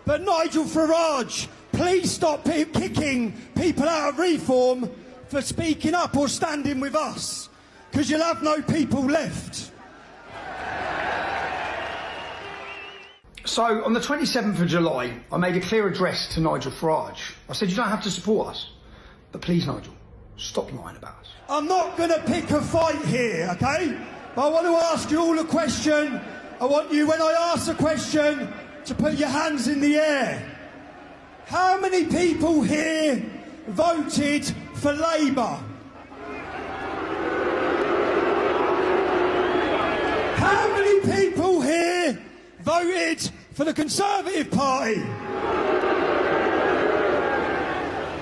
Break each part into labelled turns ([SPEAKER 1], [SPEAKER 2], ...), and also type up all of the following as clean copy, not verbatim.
[SPEAKER 1] But Nigel Farage, please stop kicking people out of Reform for speaking up or standing with us, because you'll have no people left.
[SPEAKER 2] So, on the 27th of July, I made a clear address to Nigel Farage. I said, you don't have to support us, but please, Nigel, stop lying about us.
[SPEAKER 1] I'm not going to pick a fight here, okay? But I want to ask you all a question. I want you, when I ask a question, to put your hands in the air. How many people here voted for Labour? How many people here voted for the Conservative Party?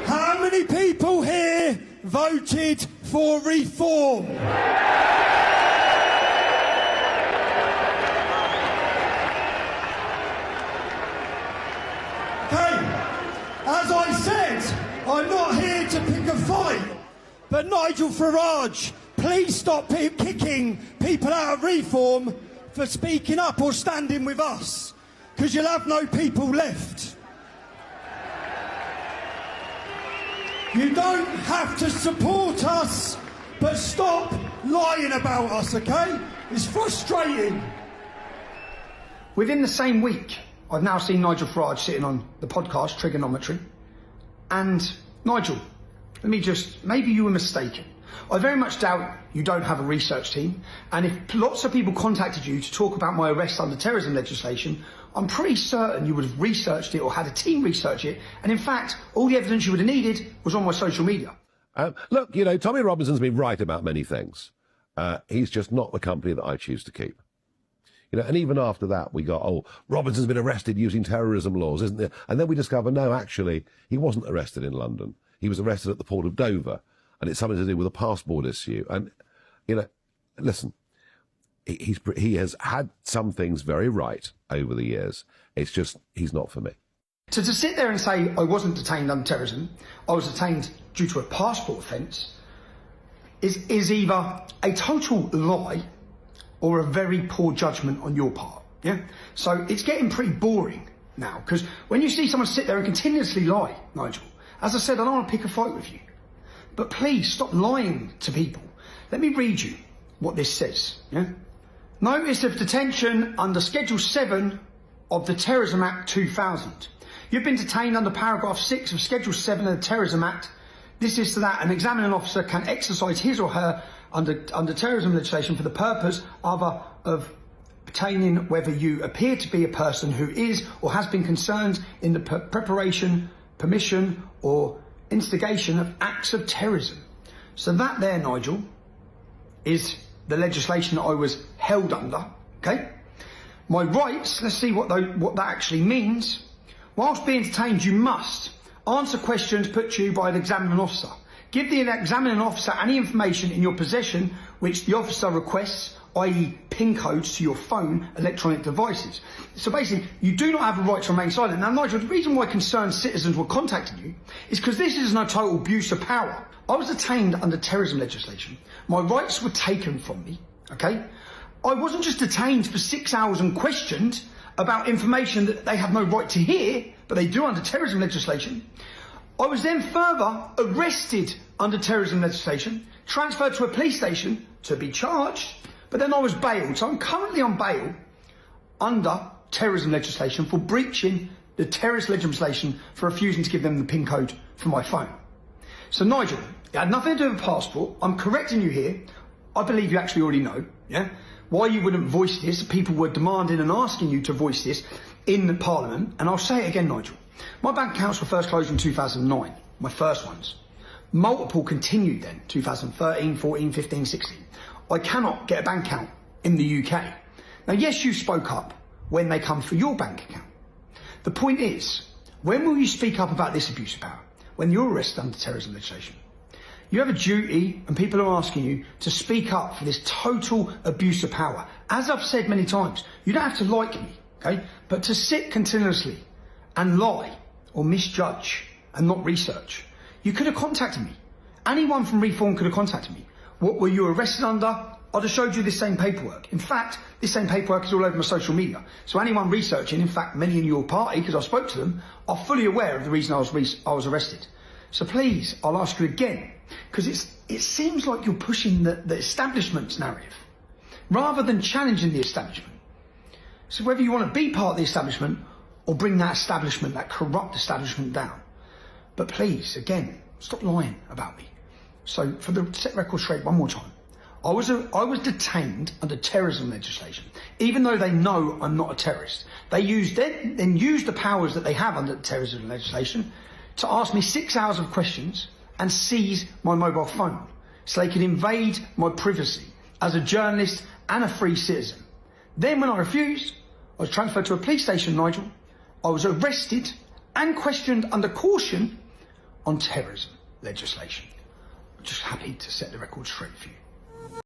[SPEAKER 1] How many people here voted for Reform? Okay, as I said, I'm not here to pick a fight, but Nigel Farage, please stop kicking people out of Reform for speaking up or standing with us, because you'll have no people left. You don't have to support us, but stop lying about us, okay? It's frustrating.
[SPEAKER 2] Within the same week, I've now seen Nigel Farage sitting on the podcast Trigonometry. And Nigel, maybe you were mistaken. I very much doubt you don't have a research team, and if lots of people contacted you to talk about my arrest under terrorism legislation, I'm pretty certain you would have researched it or had a team research it, and in fact, all the evidence you would have needed was on my social media.
[SPEAKER 3] Look, you know, Tommy Robinson's been right about many things. He's just not the company that I choose to keep. You know, and even after that, we got, oh, Robinson's been arrested using terrorism laws, isn't there? And then we discover, no, actually, he wasn't arrested in London. He was arrested at the port of Dover, and it's something to do with a passport issue. And, you know, listen, he has had some things very right over the years. It's just, he's not for me.
[SPEAKER 2] So to sit there and say I wasn't detained under terrorism, I was detained due to a passport offence, is either a total lie or a very poor judgment on your part, yeah? So it's getting pretty boring now, because when you see someone sit there and continuously lie, Nigel, as I said, I don't want to pick a fight with you, but please stop lying to people. Let me read you what this says, yeah? Notice of detention under Schedule 7 of the Terrorism Act 2000. You've been detained under paragraph 6 of Schedule 7 of the Terrorism Act. This is so that an examining officer can exercise his or her under terrorism legislation for the purpose of obtaining whether you appear to be a person who is or has been concerned in the preparation, permission or instigation of acts of terrorism. So that there, Nigel, is the legislation that I was held under, okay? My rights, let's see what that actually means. Whilst being detained, you must answer questions put to you by an examining officer. Give the examining officer any information in your possession which the officer requests, i.e. PIN codes to your phone, electronic devices. So basically, you do not have a right to remain silent. Now, Nigel, the reason why concerned citizens were contacting you is because this is no total abuse of power. I was detained under terrorism legislation. My rights were taken from me, okay? I wasn't just detained for 6 hours and questioned about information that they have no right to hear, but they do under terrorism legislation. I was then further arrested under terrorism legislation, transferred to a police station to be charged, but then I was bailed. So I'm currently on bail under terrorism legislation for breaching the terrorist legislation for refusing to give them the PIN code for my phone. So Nigel, it had nothing to do with passport. I'm correcting you here. I believe you actually already know, yeah? Why you wouldn't voice this. People were demanding and asking you to voice this in the Parliament. And I'll say it again, Nigel. My bank accounts were first closed in 2009, my first ones. Multiple continued then, 2013, 14, 15, 16. I cannot get a bank account in the UK. Now, yes, you spoke up when they come for your bank account. The point is, when will you speak up about this abuse of power? When you're arrested under terrorism legislation. You have a duty, and people are asking you to speak up for this total abuse of power. As I've said many times, you don't have to like me, okay? But to sit continuously and lie or misjudge and not research, you could have contacted me. Anyone from Reform could have contacted me. What were you arrested under? I I'd have showed you this same paperwork. In fact, this same paperwork is all over my social media. So anyone researching, in fact, many in your party, because I spoke to them, are fully aware of the reason I was arrested. So please, I'll ask you again, because it seems like you're pushing the establishment's narrative, rather than challenging the establishment. So whether you want to be part of the establishment, or bring that establishment, that corrupt establishment down. But please, again, stop lying about me. So for the set record straight one more time, I was detained under terrorism legislation, even though they know I'm not a terrorist. They used the powers that they have under terrorism legislation to ask me 6 hours of questions and seize my mobile phone, so they could invade my privacy as a journalist and a free citizen. Then when I refused, I was transferred to a police station, Nigel. I was arrested and questioned under caution on terrorism legislation. I'm just happy to set the record straight for you.